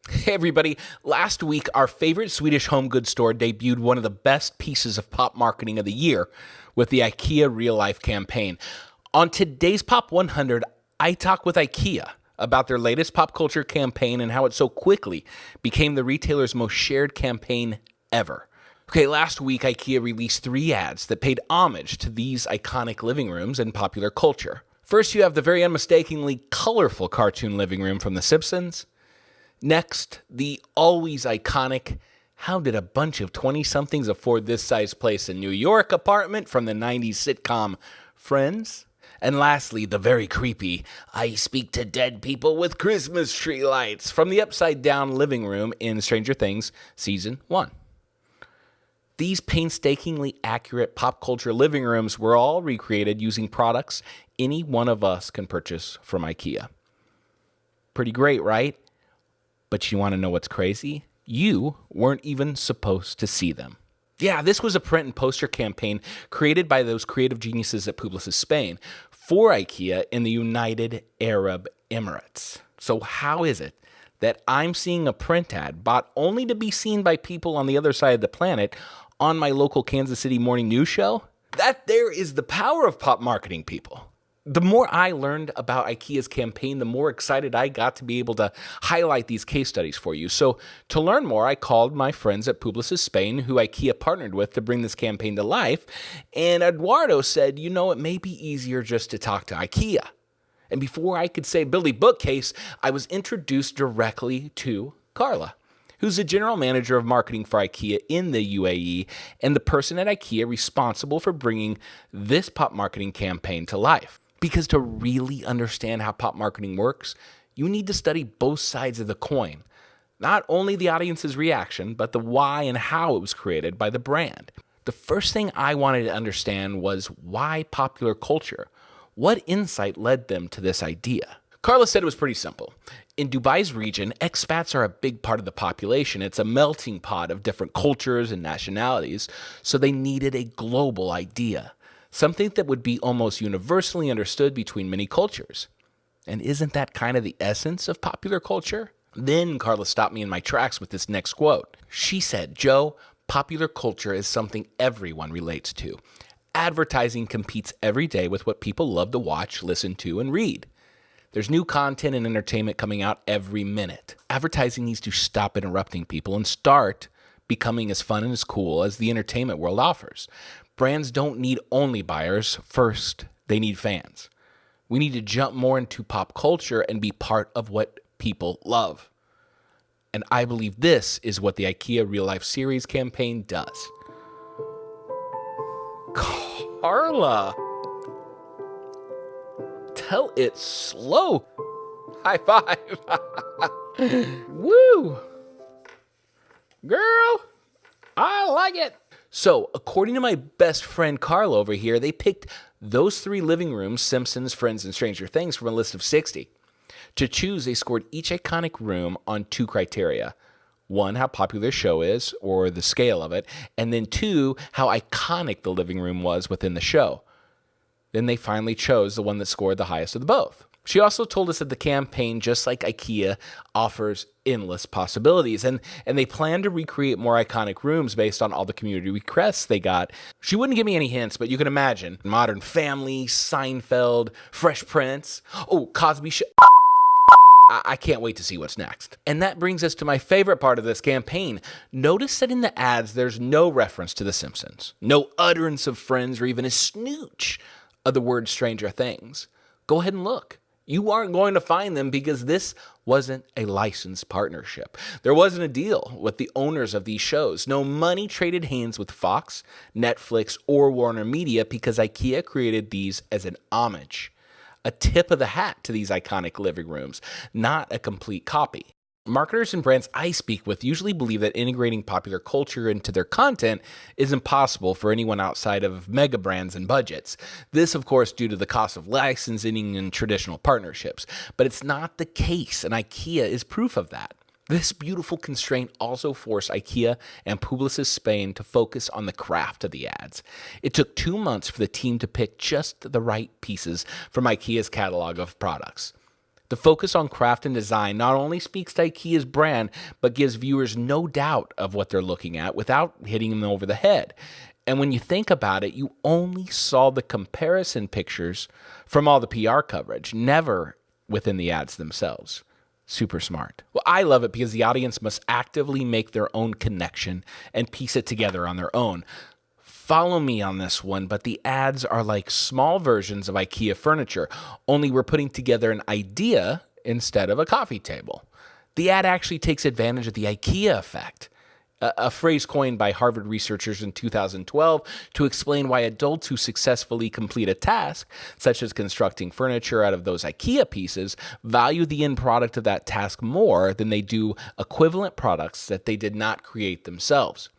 Hey everybody, last week our favorite Swedish home goods store debuted one of the best pieces of pop marketing of the year with the IKEA Real Life campaign. On today's Pop 100, I talk with IKEA about their latest pop culture campaign and how it so quickly became the retailer's most shared campaign ever. Okay, last week IKEA released 3 ads that paid homage to these iconic living rooms in popular culture. First, you have the very unmistakably colorful cartoon living room from The Simpsons. Next, the always iconic, how did a bunch of 20-somethings afford this size place in New York apartment from the 90s sitcom Friends? And lastly, the very creepy, I speak to dead people with Christmas tree lights from the upside down living room in Stranger Things Season 1. These painstakingly accurate pop culture living rooms were all recreated using products any one of us can purchase from IKEA. Pretty great, right? But you want to know what's crazy? You weren't even supposed to see them. Yeah, this was a print and poster campaign created by those creative geniuses at Publicis Spain for IKEA in the United Arab Emirates. So how is it that I'm seeing a print ad bought only to be seen by people on the other side of the planet on my local Kansas City morning news show? That there is the power of pop marketing, people. The more I learned about IKEA's campaign, the more excited I got to be able to highlight these case studies for you. So to learn more, I called my friends at Publicis Spain, who IKEA partnered with to bring this campaign to life. And Eduardo said, it may be easier just to talk to IKEA. And before I could say Billy Bookcase, I was introduced directly to Carla, who's the general manager of marketing for IKEA in the UAE and the person at IKEA responsible for bringing this pop marketing campaign to life. Because to really understand how pop marketing works, you need to study both sides of the coin. Not only the audience's reaction, but the why and how it was created by the brand. The first thing I wanted to understand was why popular culture? What insight led them to this idea? Carla said it was pretty simple. In Dubai's region, expats are a big part of the population. It's a melting pot of different cultures and nationalities, so they needed a global idea. Something that would be almost universally understood between many cultures. And isn't that kind of the essence of popular culture? Then Carla stopped me in my tracks with this next quote. She said, Joe, popular culture is something everyone relates to. Advertising competes every day with what people love to watch, listen to, and read. There's new content and entertainment coming out every minute. Advertising needs to stop interrupting people and start becoming as fun and as cool as the entertainment world offers. Brands don't need only buyers. First, they need fans. We need to jump more into pop culture and be part of what people love. And I believe this is what the IKEA Real Life series campaign does. Carla, tell it slow. High five. Woo. Girl, I like it. So, according to my best friend Carl over here, they picked those 3 living rooms, Simpsons, Friends, and Stranger Things, from a list of 60. To choose, they scored each iconic room on 2 criteria. 1, how popular the show is, or the scale of it, and then 2, how iconic the living room was within the show. Then they finally chose the one that scored the highest of the both. She also told us that the campaign, just like IKEA, offers endless possibilities, and they plan to recreate more iconic rooms based on all the community requests they got. She wouldn't give me any hints, but you can imagine Modern Family, Seinfeld, Fresh Prince, Cosby Show. I can't wait to see what's next. And that brings us to my favorite part of this campaign. Notice that in the ads, there's no reference to The Simpsons, no utterance of Friends, or even a snooch of the word Stranger Things. Go ahead and look. You aren't going to find them because this wasn't a licensed partnership. There wasn't a deal with the owners of these shows. No money traded hands with Fox, Netflix, or Warner Media because IKEA created these as an homage, a tip of the hat to these iconic living rooms, not a complete copy. Marketers and brands I speak with usually believe that integrating popular culture into their content is impossible for anyone outside of mega brands and budgets. This, of course, due to the cost of licensing and traditional partnerships. But it's not the case, and IKEA is proof of that. This beautiful constraint also forced IKEA and Publicis Spain to focus on the craft of the ads. It took 2 months for the team to pick just the right pieces from IKEA's catalog of products. The focus on craft and design not only speaks to IKEA's brand, but gives viewers no doubt of what they're looking at without hitting them over the head. And when you think about it, you only saw the comparison pictures from all the PR coverage, never within the ads themselves. Super smart. Well, I love it because the audience must actively make their own connection and piece it together on their own. Follow me on this one, but the ads are like small versions of IKEA furniture, only we're putting together an idea instead of a coffee table. The ad actually takes advantage of the IKEA effect, a phrase coined by Harvard researchers in 2012 to explain why adults who successfully complete a task, such as constructing furniture out of those IKEA pieces, value the end product of that task more than they do equivalent products that they did not create themselves.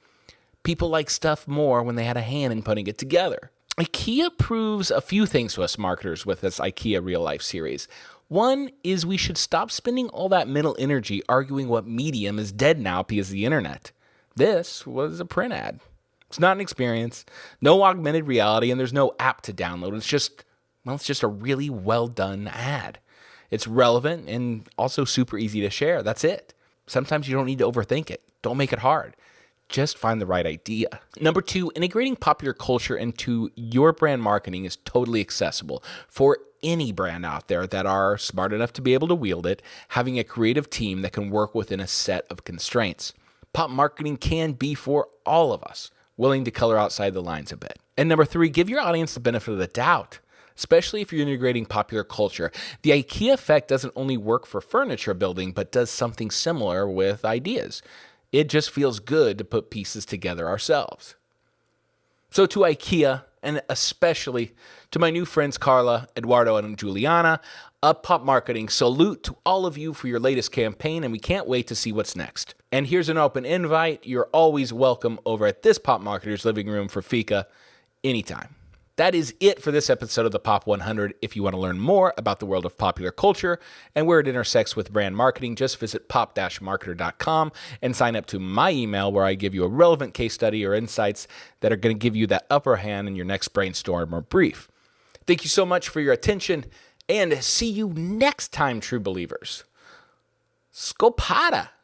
People like stuff more when they had a hand in putting it together. IKEA proves a few things to us marketers with this IKEA Real Life series. One is we should stop spending all that mental energy arguing what medium is dead now because of the internet. This was a print ad. It's not an experience, no augmented reality, and there's no app to download. It's just a really well done ad. It's relevant and also super easy to share. That's it. Sometimes you don't need to overthink it. Don't make it hard. Just find the right idea. Number 2, integrating popular culture into your brand marketing is totally accessible for any brand out there that are smart enough to be able to wield it, having a creative team that can work within a set of constraints. Pop marketing can be for all of us, willing to color outside the lines a bit. And number 3, give your audience the benefit of the doubt, especially if you're integrating popular culture. The IKEA effect doesn't only work for furniture building, but does something similar with ideas. It just feels good to put pieces together ourselves. So to IKEA, and especially to my new friends Carla, Eduardo, and Juliana, of Pop Marketing, salute to all of you for your latest campaign, and we can't wait to see what's next. And here's an open invite. You're always welcome over at this Pop Marketer's living room for fika anytime. That is it for this episode of the Pop 100. If you want to learn more about the world of popular culture and where it intersects with brand marketing, just visit pop-marketer.com and sign up to my email where I give you a relevant case study or insights that are going to give you that upper hand in your next brainstorm or brief. Thank you so much for your attention, and see you next time, true believers. Skopada!